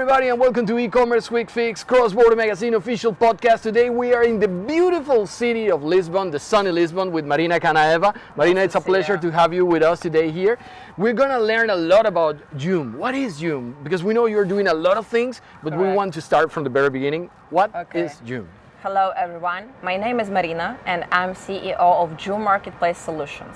everybody, and welcome to E-commerce Quick Fix, Cross-Border Magazine official podcast. Today we are in the beautiful city of Lisbon, the sunny Lisbon, with Marina Khanayeva. Marina, it's a pleasure to have you with us today here. We're going to learn a lot about Joom. What is Joom? Because we know you're doing a lot of things, but we want to start from the very beginning. What is Joom? Hello everyone, my name is Marina and I'm CEO of Joom Marketplace Solutions.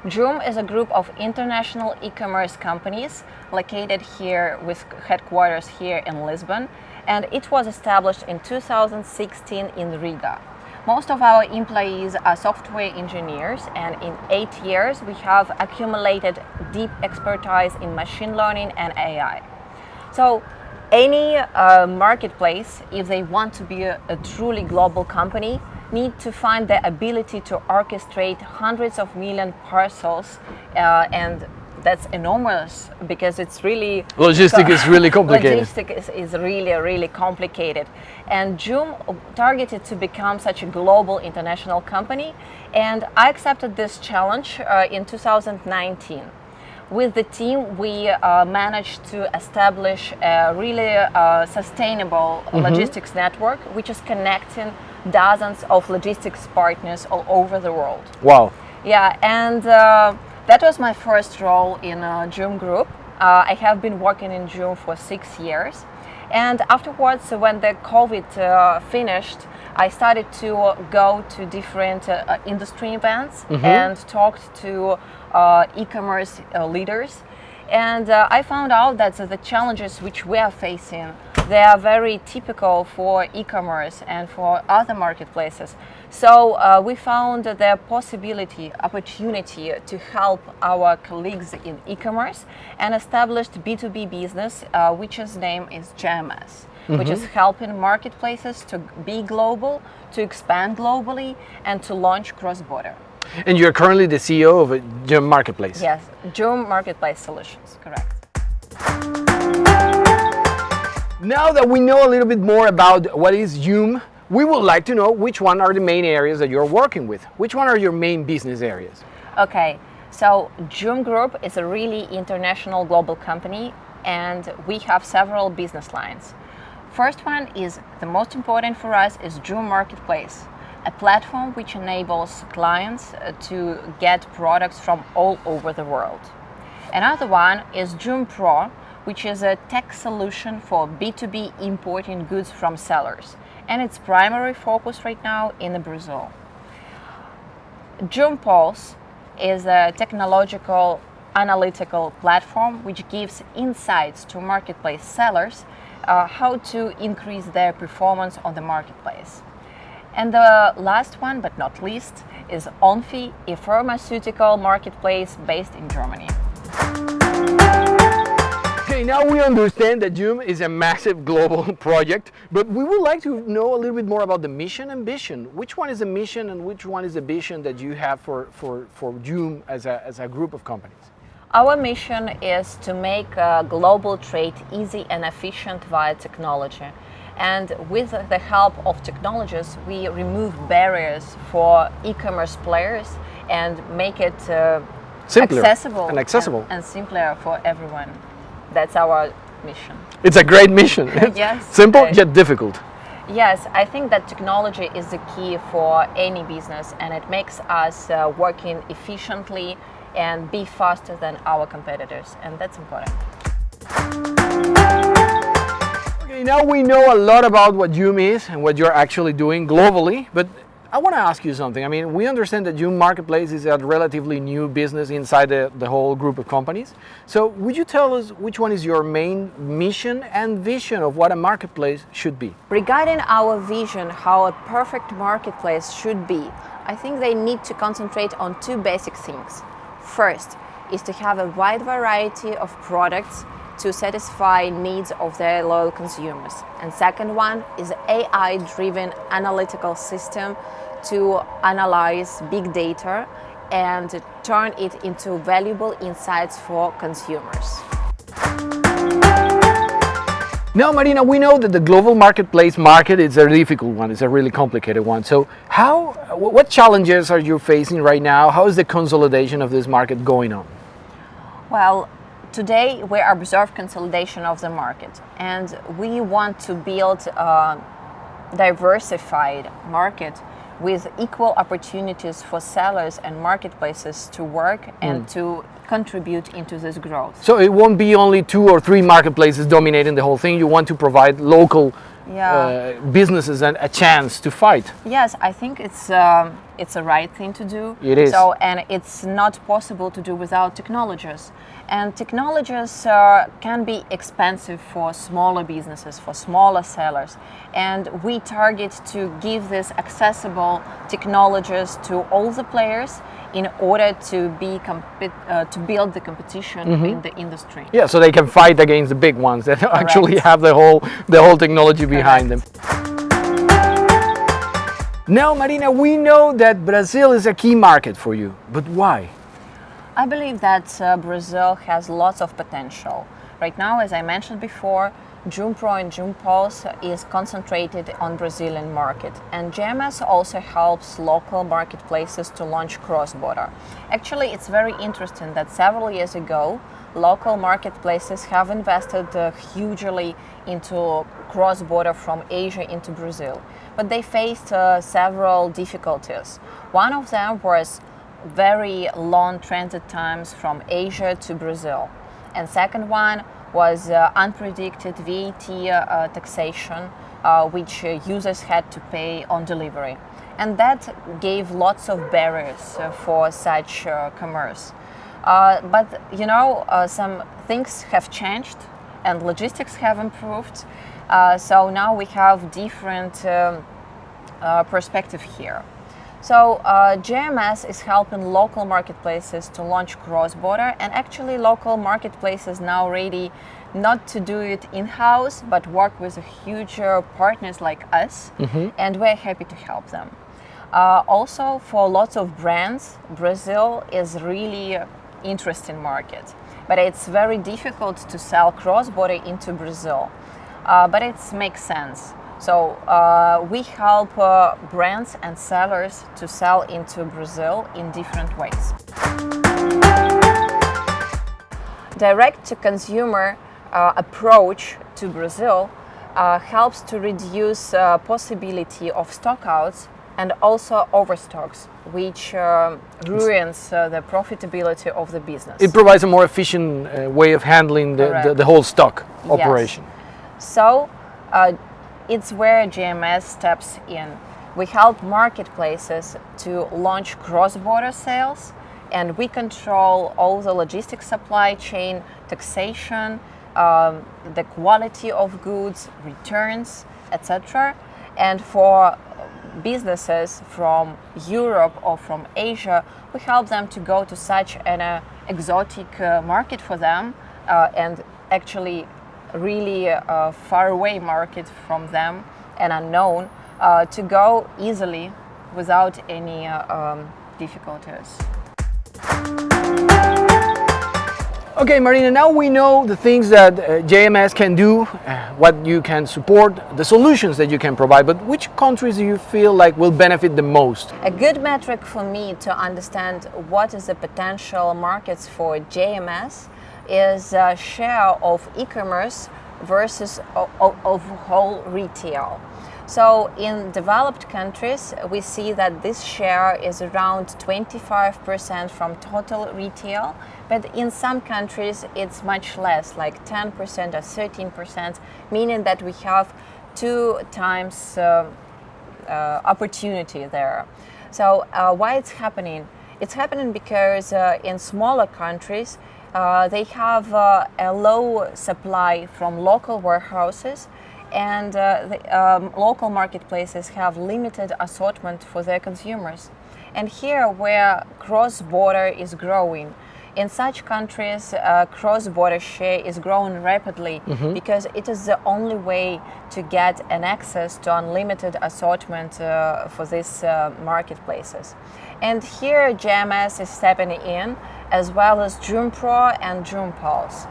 Joom is a group of international e-commerce companies located here with headquarters here in Lisbon, and it was established in 2016 in Riga. Most of our employees are software engineers, and in 8 years we have accumulated deep expertise in machine learning and AI. So any marketplace, if they want to be a truly global company, need to find the ability to orchestrate hundreds of million parcels, and that's enormous because it's really... Logistics is really complicated. Logistics is really complicated. And Joom targeted to become such a global international company, and I accepted this challenge in 2019. With the team, we managed to establish a really sustainable logistics network, which is connecting dozens of logistics partners all over the world. Wow. Yeah, and that was my first role in Joom Group. I have been working in Joom for 6 years. And afterwards, when the COVID finished, I started to go to different industry events and talked to e-commerce leaders. And I found out that the challenges which we are facing, they are very typical for e-commerce and for other marketplaces. So we found the opportunity to help our colleagues in e-commerce and established B2B business, which its name is JMS, which is helping marketplaces to be global, to expand globally, and to launch cross-border. And you're currently the CEO of Joom Marketplace. Yes, Joom Marketplace Solutions, correct. Now that we know a little bit more about what is Joom, we would like to know which one are the main areas that you're working with. Which one are your main business areas? Okay, so Joom Group is a really international global company, and we have several business lines. First one is, the most important for us, is Joom Marketplace, a platform which enables clients to get products from all over the world. Another one is Joom Pro, which is a tech solution for B2B importing goods from sellers, and its primary focus right now in Brazil. Joom Pulse is a technological analytical platform which gives insights to marketplace sellers how to increase their performance on the marketplace. And the last one, but not least, is Onfi, a pharmaceutical marketplace based in Germany. Okay, now we understand that Joom is a massive global project, but we would like to know a little bit more about the mission and vision. Which one is the mission and which one is the vision that you have for Joom as a group of companies? Our mission is to make global trade easy and efficient via technology. And with the help of technologies, we remove barriers for e-commerce players and make it simpler accessible and simpler for everyone. That's our mission. It's a great mission. Yes. Simple yet difficult. Yes, I think that technology is the key for any business, and it makes us working efficiently and be faster than our competitors, and that's important. Okay, now we know a lot about what Joom is and what you're actually doing globally, but I want to ask you something. I mean, we understand that Joom Marketplace is a relatively new business inside the whole group of companies. So would you tell us which one is your main mission and vision of what a marketplace should be? Regarding our vision, how a perfect marketplace should be, I think they need to concentrate on two basic things. First is to have a wide variety of products to satisfy needs of their loyal consumers. And second one is AI-driven analytical system to analyze big data and turn it into valuable insights for consumers. Now, Marina, we know that the global marketplace market is a difficult one. It's a really complicated one. So what challenges are you facing right now? How is the consolidation of this market going on? Well, today we observe consolidation of the market, and we want to build a diversified market with equal opportunities for sellers and marketplaces to work and to contribute into this growth. So it won't be only 2 or 3 marketplaces dominating the whole thing. You want to provide local businesses a chance to fight. Yes, I think it's a right thing to do. It is. So, and it's not possible to do without technologies. And technologies can be expensive for smaller businesses, for smaller sellers. And we target to give this accessible technologies to all the players in order to build the competition in the industry. Yeah, so they can fight against the big ones that actually have the whole technology behind them. Now, Marina, we know that Brazil is a key market for you, but why? I believe that Brazil has lots of potential. Right now, as I mentioned before, Joom Pro and Joom Pulse is concentrated on Brazilian market, and JMS also helps local marketplaces to launch cross-border. Actually, it's very interesting that several years ago, local marketplaces have invested hugely into cross-border from Asia into Brazil, but they faced several difficulties. One of them was very long transit times from Asia to Brazil, and second one was unpredicted VAT taxation, which users had to pay on delivery, and that gave lots of barriers for such commerce. But you know, some things have changed and logistics have improved, so now we have different perspective here. So JMS is helping local marketplaces to launch cross-border, and actually local marketplaces now ready not to do it in-house, but work with huge partners like us, and we're happy to help them. Also, for lots of brands, Brazil is really interesting market, but it's very difficult to sell cross-border into Brazil, but it makes sense. So we help brands and sellers to sell into Brazil in different ways. Direct-to-consumer approach to Brazil helps to reduce possibility of stockouts and also overstocks, which ruins the profitability of the business. It provides a more efficient way of handling the whole stock operation. Yes. So it's where JMS steps in. We help marketplaces to launch cross-border sales, and we control all the logistics supply chain, taxation, the quality of goods, returns, etc. And for businesses from Europe or from Asia, we help them to go to such an exotic market for them, and actually really far away market from them and unknown, to go easily without any difficulties. Okay, Marina, now we know the things that JMS can do, what you can support, the solutions that you can provide, but which countries do you feel like will benefit the most? A good metric for me to understand what is the potential markets for JMS is share of e-commerce versus of whole retail. So in developed countries, we see that this share is around 25% from total retail, but in some countries it's much less, like 10% or 13%, meaning that we have 2 times opportunity there. So why it's happening? It's happening because in smaller countries, they have a low supply from local warehouses, and the local marketplaces have limited assortment for their consumers. And here where cross-border is growing, in such countries cross-border share is growing rapidly because it is the only way to get an access to unlimited assortment for these marketplaces. And here JMS is stepping in, as well as Joom Pro and Joom Pulse.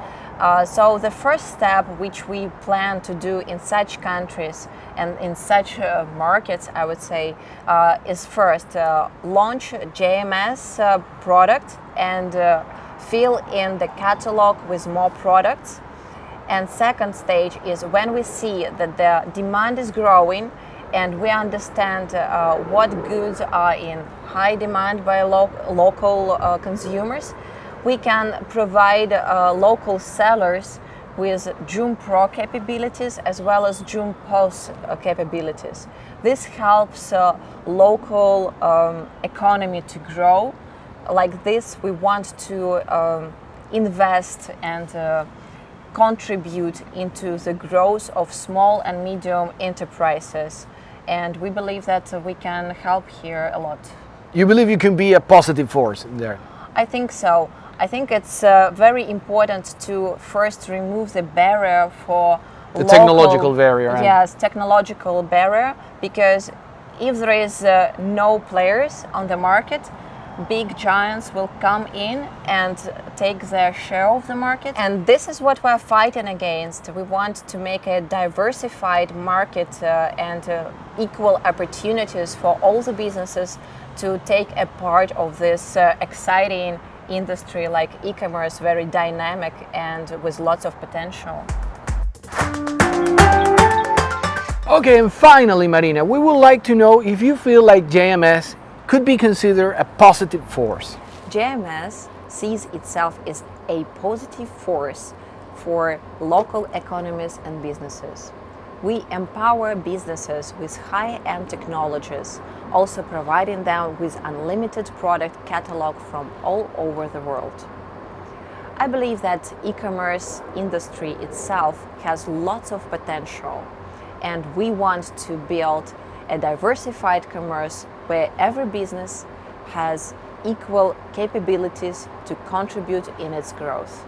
So the first step which we plan to do in such countries and in such markets, I would say, is first launch JMS product and fill in the catalog with more products. And second stage is when we see that the demand is growing and we understand what goods are in high demand by local consumers, we can provide local sellers with Joom Pro capabilities as well as Joom POS capabilities. This helps local economy to grow. Like this, we want to invest and contribute into the growth of small and medium enterprises. And we believe that we can help here a lot. You believe you can be a positive force there? I think so. I think it's very important to first remove the barrier for the technological barrier. Yes, technological barrier, because if there is no players on the market, big giants will come in and take their share of the market. And this is what we're fighting against. We want to make a diversified market and equal opportunities for all the businesses to take a part of this exciting industry like e-commerce, very dynamic and with lots of potential. Okay, and finally, Marina, we would like to know if you feel like JMS could be considered a positive force. JMS sees itself as a positive force for local economies and businesses. We empower businesses with high-end technologies, also providing them with unlimited product catalog from all over the world. I believe that e-commerce industry itself has lots of potential, and we want to build a diversified commerce where every business has equal capabilities to contribute in its growth.